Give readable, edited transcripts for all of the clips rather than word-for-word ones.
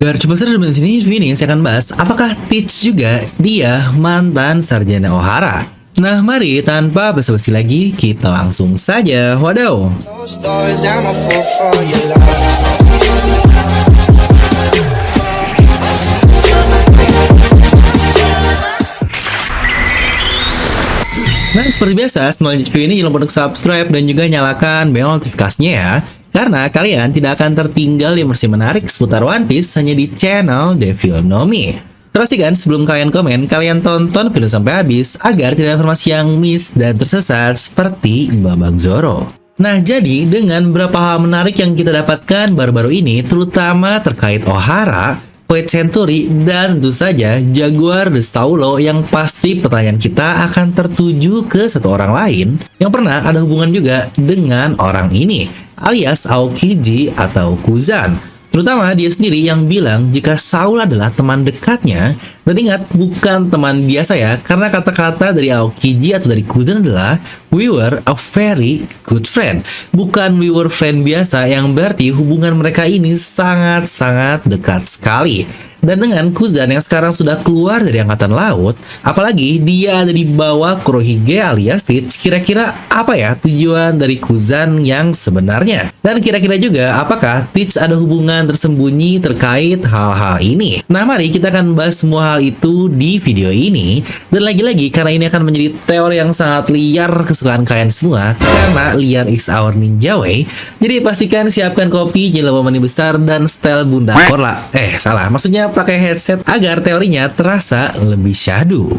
Biar coba seru di sini, saya akan bahas apakah Teach juga dia mantan sarjana Ohara. Nah, mari tanpa basa-basi lagi kita langsung saja. Wadaw. Nah, seperti biasa, Knowledge View ini jangan lupa untuk subscribe dan juga nyalakan bel notifikasinya ya. Karena kalian tidak akan tertinggal informasi menarik seputar One Piece hanya di channel Devil No Mi. Pastikan sebelum kalian komen, kalian tonton video sampai habis agar tidak ada informasi yang miss dan tersesat seperti Babang Zoro. Nah, jadi dengan beberapa hal menarik yang kita dapatkan baru-baru ini, terutama terkait Ohara, White Century, dan tentu saja Jaguar de Saulo, yang pasti pertanyaan kita akan tertuju ke satu orang lain yang pernah ada hubungan juga dengan orang ini, alias Aokiji atau Kuzan. Terutama dia sendiri yang bilang jika Saul adalah teman dekatnya. Dan ingat, bukan teman biasa ya, karena kata-kata dari Aokiji atau dari Kuzan adalah "we were a very good friend". Bukan "we were friend" biasa, yang berarti hubungan mereka ini sangat-sangat dekat sekali. Dan dengan Kuzan yang sekarang sudah keluar dari Angkatan Laut, apalagi dia ada di bawah Kurohige alias Teach, kira-kira apa ya tujuan dari Kuzan yang sebenarnya? Dan kira-kira juga apakah Teach ada hubungan tersembunyi terkait hal-hal ini? Nah, mari kita akan bahas semua hal itu di video ini. Dan lagi-lagi karena ini akan menjadi teori yang sangat liar kesukaan kalian semua, karena liar is our ninja way. Jadi pastikan siapkan kopi, jangan lupa mandi besar, dan style Bunda Korla. Salah, maksudnya pakai headset agar teorinya terasa lebih syahdu.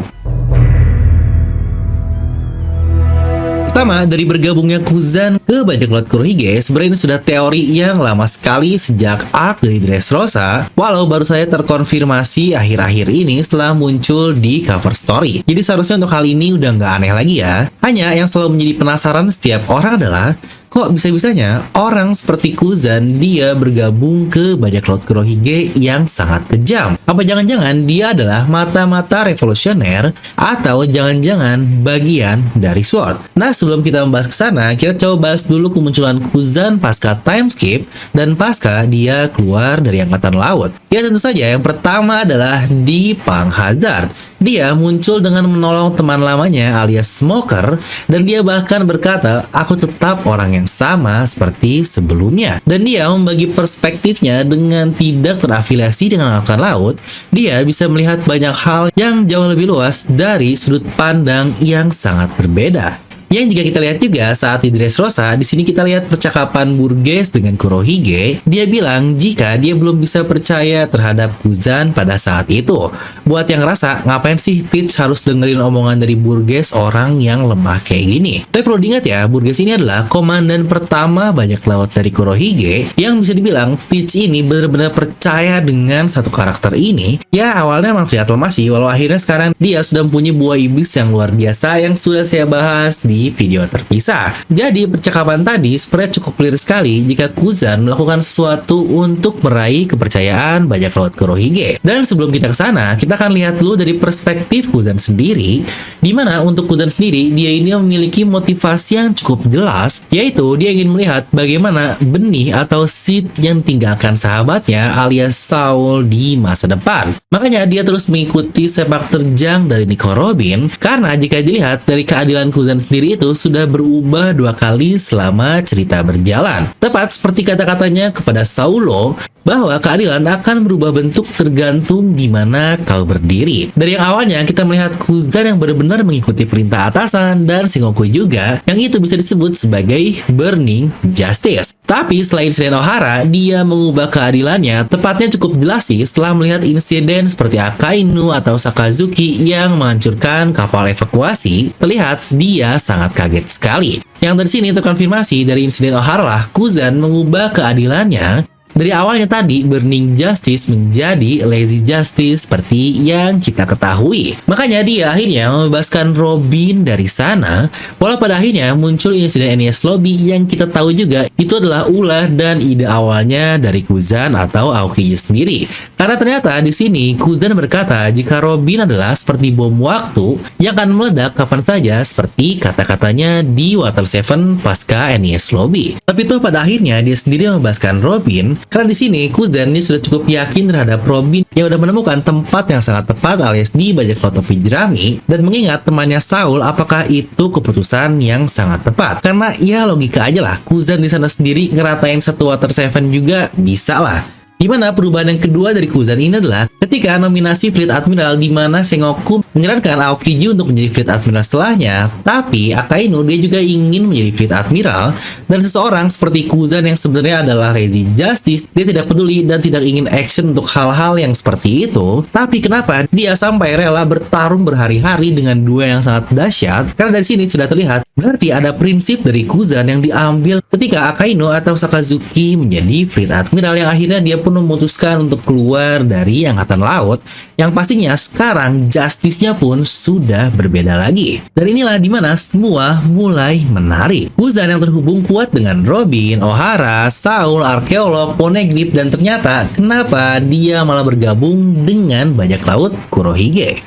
Pertama, dari bergabungnya Kuzan ke bajak laut Kurohige, sebenarnya ini sudah teori yang lama sekali sejak arc dari Dressrosa, walau baru saja terkonfirmasi akhir-akhir ini setelah muncul di cover story. Jadi seharusnya untuk hal ini udah nggak aneh lagi ya. Hanya yang selalu menjadi penasaran setiap orang adalah, kok bisa-bisanya orang seperti Kuzan dia bergabung ke bajak laut Kurohige yang sangat kejam? Apa jangan-jangan dia adalah mata-mata revolusioner atau jangan-jangan bagian dari Sword? Nah, sebelum kita membahas ke sana, kita coba bahas dulu kemunculan Kuzan pasca time skip dan pasca dia keluar dari Angkatan Laut. Ya, tentu saja yang pertama adalah di Pang Hazard. Dia muncul dengan menolong teman lamanya alias Smoker, dan dia bahkan berkata, "Aku tetap orang yang sama seperti sebelumnya." Dan dia membagi perspektifnya dengan tidak terafiliasi dengan Angkatan Laut. Dia bisa melihat banyak hal yang jauh lebih luas dari sudut pandang yang sangat berbeda. Yang jika kita lihat juga saat di Dressrosa, di sini kita lihat percakapan Burgess dengan Kurohige. Dia bilang jika dia belum bisa percaya terhadap Kuzan pada saat itu. Buat yang ngerasa, ngapain sih Teach harus dengerin omongan dari Burgess, orang yang lemah kayak gini? Tapi perlu diingat ya, Burgess ini adalah komandan pertama bajak laut dari Kurohige, yang bisa dibilang Teach ini benar-benar percaya dengan satu karakter ini. Ya, awalnya memang terlihat lemah sih, walau akhirnya sekarang dia sudah mempunyai buah iblis yang luar biasa yang sudah saya bahas di video terpisah. Jadi percakapan tadi sebenarnya cukup clear sekali jika Kuzan melakukan sesuatu untuk meraih kepercayaan bajak laut Kurohige. Dan sebelum kita ke sana, kita akan lihat dulu dari perspektif Kuzan sendiri, di mana untuk Kuzan sendiri dia ini memiliki motivasi yang cukup jelas, yaitu dia ingin melihat bagaimana benih atau seed yang tinggalkan sahabatnya alias Saul di masa depan. Makanya dia terus mengikuti sepak terjang dari Nico Robin, karena jika dilihat dari keadilan Kuzan sendiri itu sudah berubah 2 kali selama cerita berjalan. Tepat seperti kata-katanya kepada Saulo, bahwa keadilan akan berubah bentuk tergantung di mana kau berdiri. Dari yang awalnya kita melihat Kuzan yang benar-benar mengikuti perintah atasan dan Sengoku juga, yang itu bisa disebut sebagai burning justice. Tapi selain insiden Ohara, dia mengubah keadilannya tepatnya cukup jelas sih setelah melihat insiden seperti Akainu atau Sakazuki yang menghancurkan kapal evakuasi. Terlihat dia sangat kaget sekali. Yang dari sini terkonfirmasi dari insiden Ohara, Kuzan mengubah keadilannya dari awalnya tadi burning justice menjadi lazy justice seperti yang kita ketahui. Makanya dia akhirnya membebaskan Robin dari sana, walau pada akhirnya muncul insiden NES Lobby yang kita tahu juga itu adalah ulah dan ide awalnya dari Kuzan atau Aokiji sendiri. Karena ternyata di sini Kuzan berkata jika Robin adalah seperti bom waktu yang akan meledak kapan saja seperti kata-katanya di Water 7 pasca NES Lobby. Tapi tuh pada akhirnya dia sendiri membebaskan Robin Karena di sini Kuzen ini sudah cukup yakin terhadap Robin yang udah menemukan tempat yang sangat tepat alias di bajak laut topi jerami dan mengingat temannya Saul apakah itu keputusan yang sangat tepat. Karena ya logika aja lah, Kuzen di sana sendiri ngeratain satu Water 7 juga bisa lah. Dimana perubahan yang kedua dari Kuzen ini adalah ketika nominasi Fleet Admiral di mana Sengoku menyarankan Aokiji untuk menjadi Fleet Admiral setelahnya, tapi Akainu dia juga ingin menjadi Fleet Admiral dan seseorang seperti Kuzen yang sebenarnya adalah Lazy Justice, dia tidak peduli dan tidak ingin action untuk hal-hal yang seperti itu, tapi kenapa dia sampai rela bertarung berhari-hari dengan dua yang sangat dahsyat? Karena dari sini sudah terlihat berarti ada prinsip dari Kuzen yang diambil ketika Akainu atau Sakazuki menjadi Fleet Admiral yang akhirnya dia pun memutuskan untuk keluar dari Angkatan Laut yang pastinya sekarang justice-nya pun sudah berbeda lagi. Dan inilah dimana semua mulai menarik. Kuzen yang terhubung kuat dengan Robin, Ohara, Saul, Arkeolog, Poneglyph, dan ternyata kenapa dia malah bergabung dengan bajak laut Kurohige.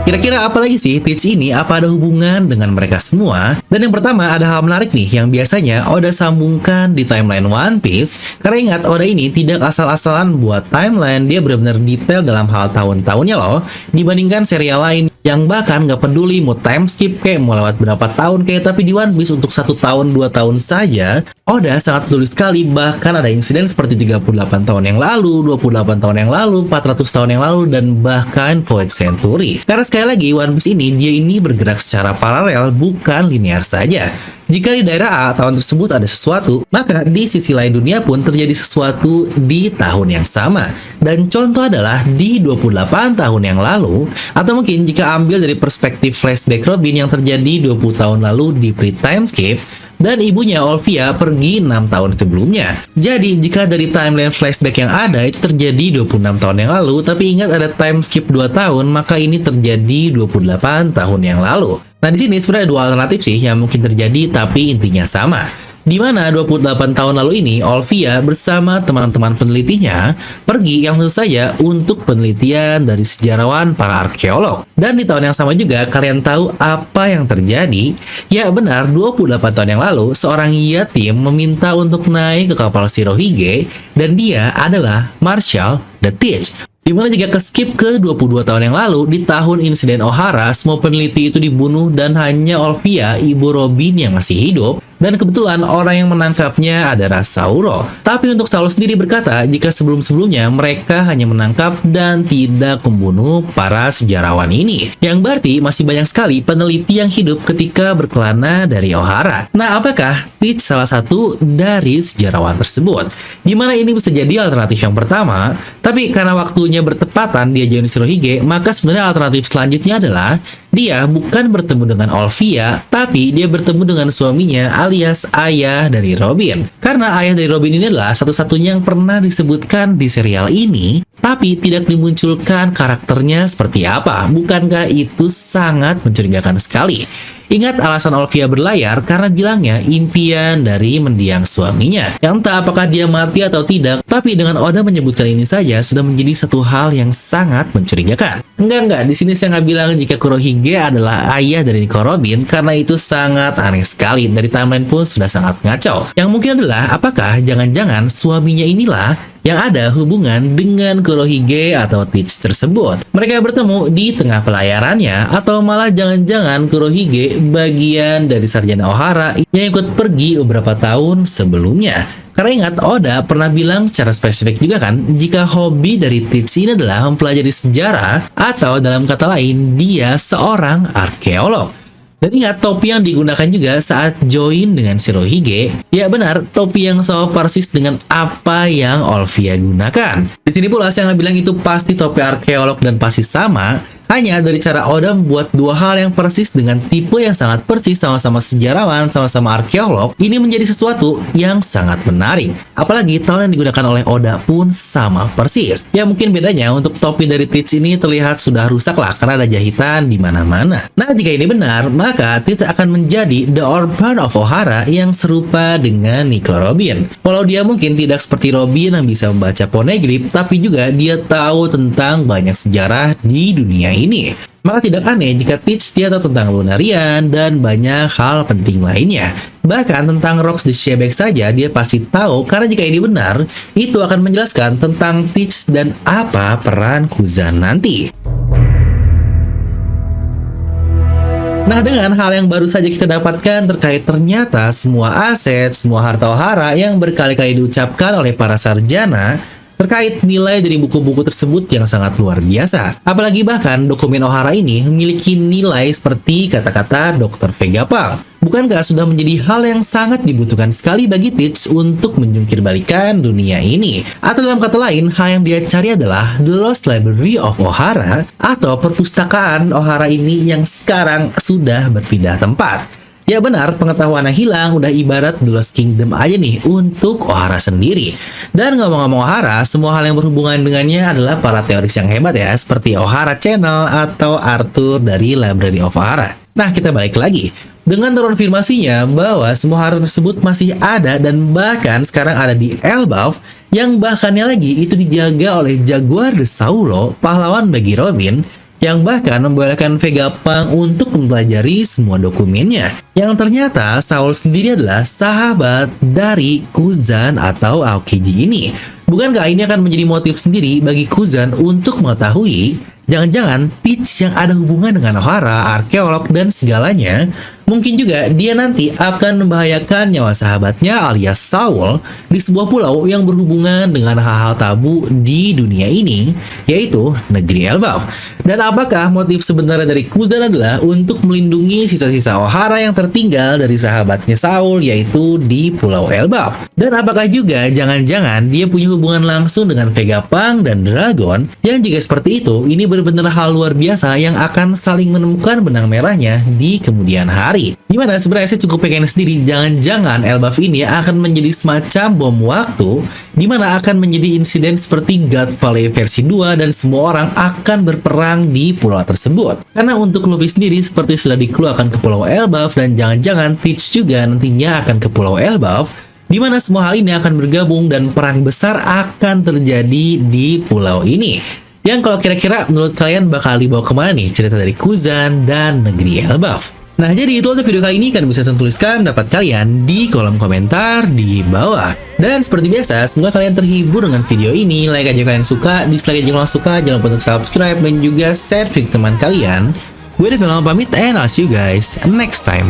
Kira-kira apa lagi sih Teach ini? Apa ada hubungan dengan mereka semua? Dan yang pertama ada hal menarik nih yang biasanya Oda sambungkan di timeline One Piece. Karena ingat Oda ini tidak asal-asalan buat timeline, dia benar-benar detail dalam hal tahun-tahunnya loh. Dibandingkan serial lain yang bahkan nggak peduli mau time skip kayak mau lewat berapa tahun kayak, tapi di One Piece untuk 1 tahun 2 tahun saja Oda sangat peduli sekali. Bahkan ada insiden seperti 38 tahun yang lalu, 28 tahun yang lalu, 400 tahun yang lalu, dan bahkan Void Century. Karena sekali lagi One Piece ini dia ini bergerak secara paralel bukan linear saja. Jika di daerah A tahun tersebut ada sesuatu, maka di sisi lain dunia pun terjadi sesuatu di tahun yang sama. Dan contoh adalah di 28 tahun yang lalu, atau mungkin jika ambil dari perspektif flashback Robin yang terjadi 20 tahun lalu di pre-time skip, dan ibunya Olvia pergi 6 tahun sebelumnya. Jadi jika dari timeline flashback yang ada itu terjadi 26 tahun yang lalu, tapi ingat ada time skip 2 tahun, maka ini terjadi 28 tahun yang lalu. Nah di sini sebenarnya dua alternatif sih yang mungkin terjadi, tapi intinya sama. Di mana 28 tahun lalu ini Olvia bersama teman-teman penelitinya pergi yang tentu saja untuk penelitian dari sejarawan para arkeolog. Dan di tahun yang sama juga kalian tahu apa yang terjadi? Ya benar, 28 tahun yang lalu seorang yatim meminta untuk naik ke kapal Shirohige dan dia adalah Marshall the Teach. Dimana jika ke skip ke 22 tahun yang lalu, di tahun insiden Ohara, semua peneliti itu dibunuh dan hanya Olvia, ibu Robin yang masih hidup. Dan kebetulan orang yang menangkapnya adalah Sauro. Tapi untuk Sauro sendiri berkata jika sebelum-sebelumnya mereka hanya menangkap dan tidak membunuh para sejarawan ini. Yang berarti masih banyak sekali peneliti yang hidup ketika berkelana dari Ohara. Nah, apakah Teach salah satu dari sejarawan tersebut? Dimana ini bisa jadi alternatif yang pertama, tapi karena waktunya bertepatan dia join Shirohige, maka sebenarnya alternatif selanjutnya adalah dia bukan bertemu dengan Olvia, tapi dia bertemu dengan suaminya alias ayah dari Robin. Karena ayah dari Robin ini adalah satu-satunya yang pernah disebutkan di serial ini, tapi tidak dimunculkan karakternya seperti apa. Bukankah itu sangat mencurigakan sekali? Ingat alasan Olvia berlayar karena bilangnya impian dari mendiang suaminya. Yang entah apakah dia mati atau tidak, tapi dengan Oda menyebutkan ini saja sudah menjadi satu hal yang sangat mencurigakan. Enggak, di sini saya nggak bilang jika Kurohige adalah ayah dari Nico Robin karena itu sangat aneh sekali. Dari timeline pun sudah sangat ngaco. Yang mungkin adalah apakah jangan-jangan suaminya inilah yang ada hubungan dengan Kurohige atau Teach tersebut. Mereka bertemu di tengah pelayarannya, atau malah jangan-jangan Kurohige bagian dari Sarjana Ohara yang ikut pergi beberapa tahun sebelumnya. Karena ingat Oda pernah bilang secara spesifik juga kan, jika hobi dari Teach ini adalah mempelajari sejarah, atau dalam kata lain dia seorang arkeolog. Dan ingat topi yang digunakan juga saat join dengan Shirohige. Ya benar, topi yang sama persis dengan apa yang Olvia gunakan. Di sini pula saya nggak bilang itu pasti topi arkeolog dan pasti sama. Hanya dari cara Oda membuat dua hal yang persis dengan tipe yang sangat persis, sama-sama sejarawan, sama-sama arkeolog, ini menjadi sesuatu yang sangat menarik. Apalagi tahun yang digunakan oleh Oda pun sama persis. Ya mungkin bedanya untuk topi dari Teach ini terlihat sudah rusak lah karena ada jahitan di mana-mana. Nah jika ini benar, maka Teach akan menjadi The Orphan of Ohara yang serupa dengan Nico Robin. Walau dia mungkin tidak seperti Robin yang bisa membaca Poneglyph, tapi juga dia tahu tentang banyak sejarah di dunia ini. Maka tidak aneh jika Teach dia tahu tentang Lunarian dan banyak hal penting lainnya. Bahkan tentang Rocks the Shebek saja dia pasti tahu, karena jika ini benar, itu akan menjelaskan tentang Teach dan apa peran Kuzan nanti. Nah, dengan hal yang baru saja kita dapatkan terkait ternyata semua aset, semua harta Ohara yang berkali-kali diucapkan oleh para sarjana terkait nilai dari buku-buku tersebut yang sangat luar biasa. Apalagi bahkan dokumen Ohara ini memiliki nilai seperti kata-kata Dr. Vegapunk. Bukankah sudah menjadi hal yang sangat dibutuhkan sekali bagi Teach untuk menjungkir balikan dunia ini? Atau dalam kata lain, hal yang dia cari adalah The Lost Library of Ohara atau perpustakaan Ohara ini yang sekarang sudah berpindah tempat. Ya benar, pengetahuan yang hilang udah ibarat The Lost Kingdom aja nih untuk Ohara sendiri. Dan ngomong-ngomong Ohara, semua hal yang berhubungan dengannya adalah para teoris yang hebat ya, seperti Ohara Channel atau Arthur dari Library of Ohara. Nah, kita balik lagi. Dengan terkonfirmasinya bahwa semua harta tersebut masih ada dan bahkan sekarang ada di Elbaf, yang bahkannya lagi itu dijaga oleh Jaguar de Saulo, pahlawan bagi Robin, yang bahkan membolehkan Vegapunk untuk mempelajari semua dokumennya. Yang ternyata Saul sendiri adalah sahabat dari Kuzan atau Aokiji ini. Bukankah ini akan menjadi motif sendiri bagi Kuzan untuk mengetahui jangan-jangan Teach yang ada hubungan dengan Ohara, arkeolog, dan segalanya, mungkin juga dia nanti akan membahayakan nyawa sahabatnya alias Saul di sebuah pulau yang berhubungan dengan hal-hal tabu di dunia ini, yaitu negeri Elbaf. Dan apakah motif sebenarnya dari Kuzan adalah untuk melindungi sisa-sisa Ohara yang tertinggal dari sahabatnya Saul, yaitu di pulau Elbaf? Dan apakah juga jangan-jangan dia punya hubungan langsung dengan Vegapunk dan Dragon, yang jika seperti itu, ini benar-benar hal luar biasa yang akan saling menemukan benang merahnya di kemudian hari. Dimana sebenarnya saya cukup pengen sendiri jangan-jangan Elbaf ini akan menjadi semacam bom waktu, dimana akan menjadi insiden seperti God Valley versi 2 dan semua orang akan berperang di pulau tersebut. Karena untuk Luffy sendiri seperti sudah dikeluarkan ke pulau Elbaf dan jangan-jangan Teach juga nantinya akan ke pulau Elbaf, di mana semua hal ini akan bergabung dan perang besar akan terjadi di pulau ini. Yang kalau kira-kira menurut kalian bakal dibawa kemana nih cerita dari Kuzan dan negeri Elbaf? Nah, jadi itu untuk video kali ini. Kalian bisa tuliskan pendapat kalian di kolom komentar di bawah. Dan seperti biasa, semoga kalian terhibur dengan video ini. Like aja kalian suka, dislike aja kalau suka, jangan lupa untuk subscribe dan juga share video teman kalian. Gue Devil pamit and I'll see you guys next time.